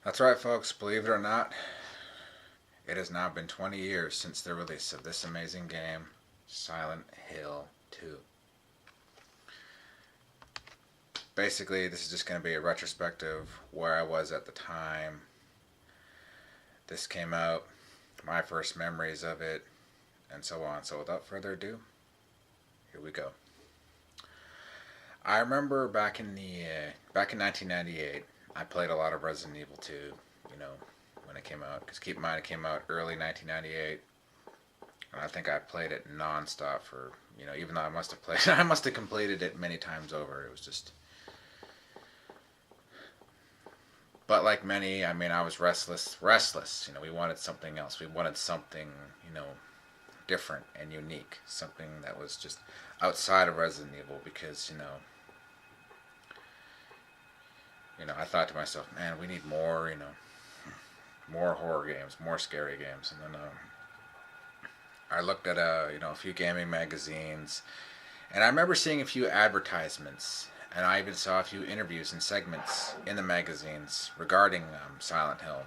That's right, folks. Believe it or not, it has now been 20 years since the release of this amazing game, Silent Hill 2. Basically, this is just going to be a retrospective where I was at the time this came out, my first memories of it, and so on. So, without further ado, here we go. I remember back in 1998, I played a lot of Resident Evil 2. You know, when it came out, because keep in mind it came out early 1998. And I think I played it nonstop for, even though I must have played, I must have completed it many times over. It was just, but like many, I mean, I was restless. We wanted something else. We wanted something, different and unique, something that was just outside of Resident Evil. Because I thought to myself, man, we need more, more horror games, more scary games. And then I looked at a few gaming magazines, and I remember seeing a few advertisements, and I even saw a few interviews and segments in the magazines regarding Silent Hill.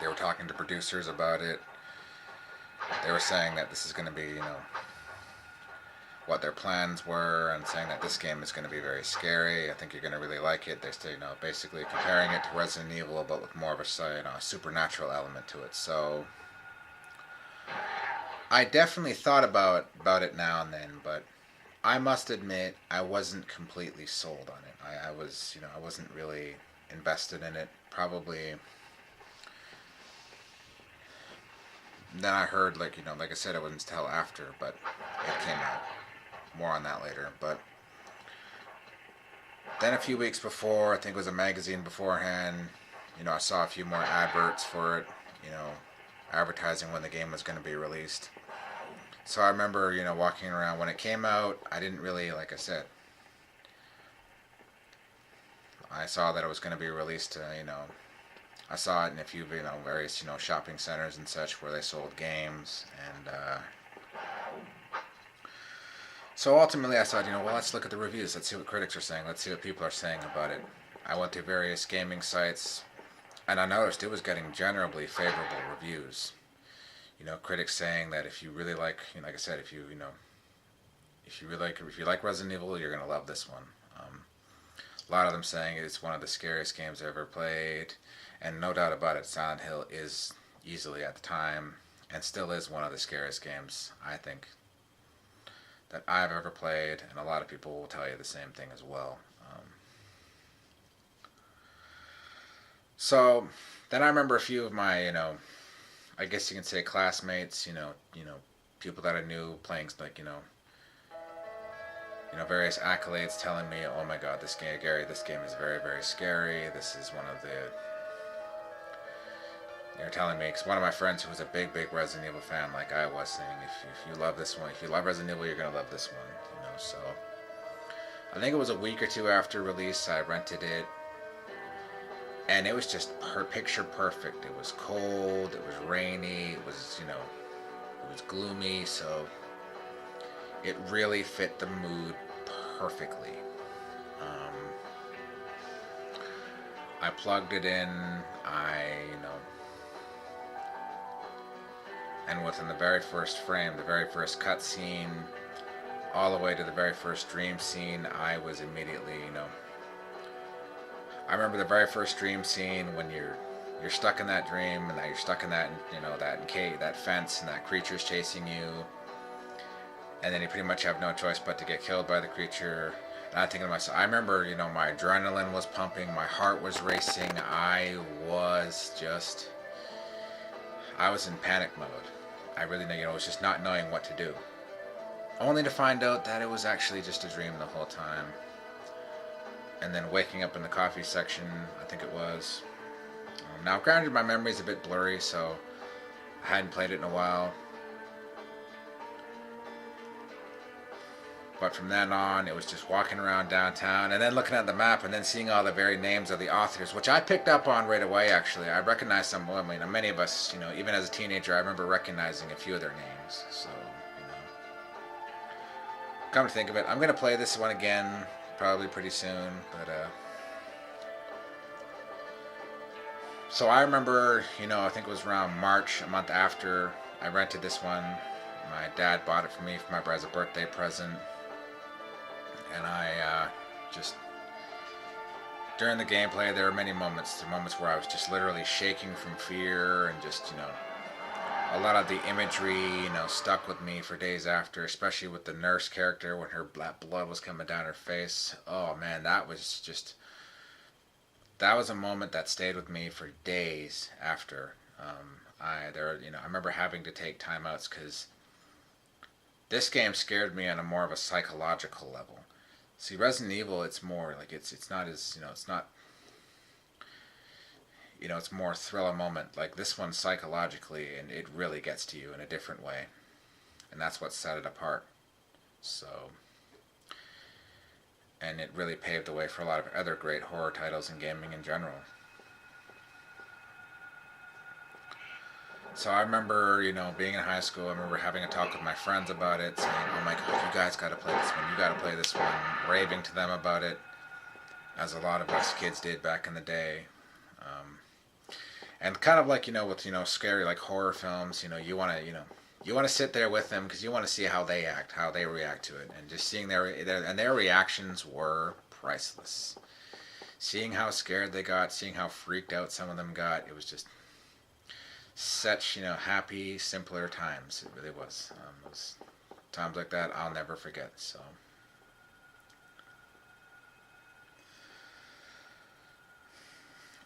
They were talking to producers about it. They were saying that this is going to be, what their plans were, and saying that this game is going to be very scary. I think you're going to really like it. They say, basically comparing it to Resident Evil, but with more of a supernatural element to it. So I definitely thought about it now and then, but I must admit I wasn't completely sold on it. I was, I wasn't really invested in it. Probably. Then I heard, like I said, it wasn't until after, but it came out. More on that later. But then a few weeks before, I think it was a magazine beforehand, I saw a few more adverts for it, you know, advertising when the game was going to be released. So I remember, walking around when it came out. I didn't really, like I said, I saw that it was going to be released. I saw it in a few, various, shopping centers and such where they sold games, and so ultimately I thought, well, let's look at the reviews. Let's see what critics are saying. Let's see what people are saying about it. I went to various gaming sites, and I noticed it was getting generally favorable reviews. Critics saying that if you really like, like I said, if you like Resident Evil, you're gonna love this one. A lot of them saying it's one of the scariest games I ever played, and no doubt about it, Silent Hill is easily at the time and still is one of the scariest games I think that I've ever played, and a lot of people will tell you the same thing as well. So then I remember a few of my, I guess you can say classmates, people that I knew playing like, various accolades telling me, oh my god, this game, Gary, this game is very, very scary. This is one of the, they're telling me, because one of my friends who was a big, big Resident Evil fan, like I was, saying, if you love this one, if you love Resident Evil, you're gonna love this one, So I think it was a week or two after release, I rented it, and it was just picture perfect. It was cold, it was rainy, it was, it was gloomy, so it really fit the mood perfectly. Um, I plugged it in, and within the very first frame, the very first cutscene, all the way to the very first dream scene, I was immediately, I remember the very first dream scene when you're stuck in that dream, and that you're stuck in that, that fence, and that creature's chasing you, and then you pretty much have no choice but to get killed by the creature. And I think to myself, I remember, my adrenaline was pumping, my heart was racing, I was in panic mode. I really, was just not knowing what to do. Only to find out that it was actually just a dream the whole time. And then waking up in the coffee section, I think it was. Now, granted, my memory's a bit blurry, so I hadn't played it in a while. But from then on, it was just walking around downtown and then looking at the map and then seeing all the very names of the authors, which I picked up on right away, actually. I recognized some, many of us, even as a teenager, I remember recognizing a few of their names. So, come to think of it, I'm going to play this one again probably pretty soon, but So I remember, I think it was around March, a month after I rented this one. My dad bought it for me as a birthday present, and I just during the gameplay there were many moments, where I was just literally shaking from fear, and just a lot of the imagery stuck with me for days after, especially with the nurse character when her blood was coming down her face. Oh man, that was a moment that stayed with me for days after. I remember having to take timeouts because this game scared me on a more of a psychological level. See, Resident Evil, it's more like it's not as it's not it's more thrill a moment. Like this one psychologically, and it really gets to you in a different way, and that's what set it apart. So, and it really paved the way for a lot of other great horror titles in gaming in general. So I remember, being in high school, I remember having a talk with my friends about it, saying, "Oh my God, you guys got to play this one. You got to play this one." Raving to them about it, as a lot of us kids did back in the day. Um, and kind of like with scary like horror films, you want to sit there with them because you want to see how they act, how they react to it, and just seeing their reactions were priceless. Seeing how scared they got, seeing how freaked out some of them got, it was just such happy, simpler times. It really was. It was times like that I'll never forget. So.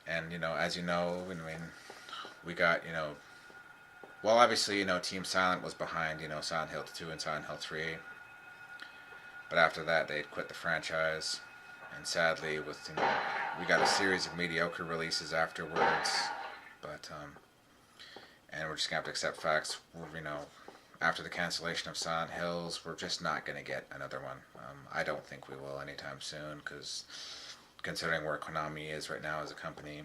And as I mean, we got well, obviously Team Silent was behind Silent Hill 2 and Silent Hill 3, but after that they'd quit the franchise, and sadly with we got a series of mediocre releases afterwards, but and we're just gonna have to accept facts. After the cancellation of Silent Hills, we're just not gonna get another one. I don't think we will anytime soon, because considering where Konami is right now as a company.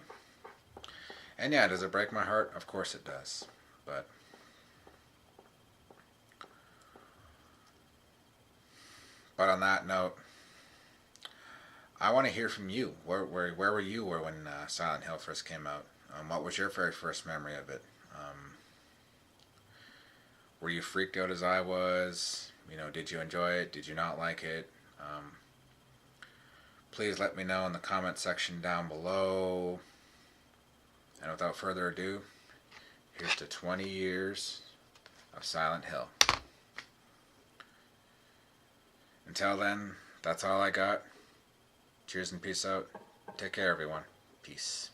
And yeah, does it break my heart? Of course it does. But on that note, I want to hear from you. Where were you when Silent Hill first came out? What was your very first memory of it? Were you freaked out as I was? Did you enjoy it? Did you not like it? Please let me know in the comment section down below. And without further ado, here's to 20 years of Silent Hill. Until then, that's all I got. Cheers and peace out. Take care, everyone. Peace.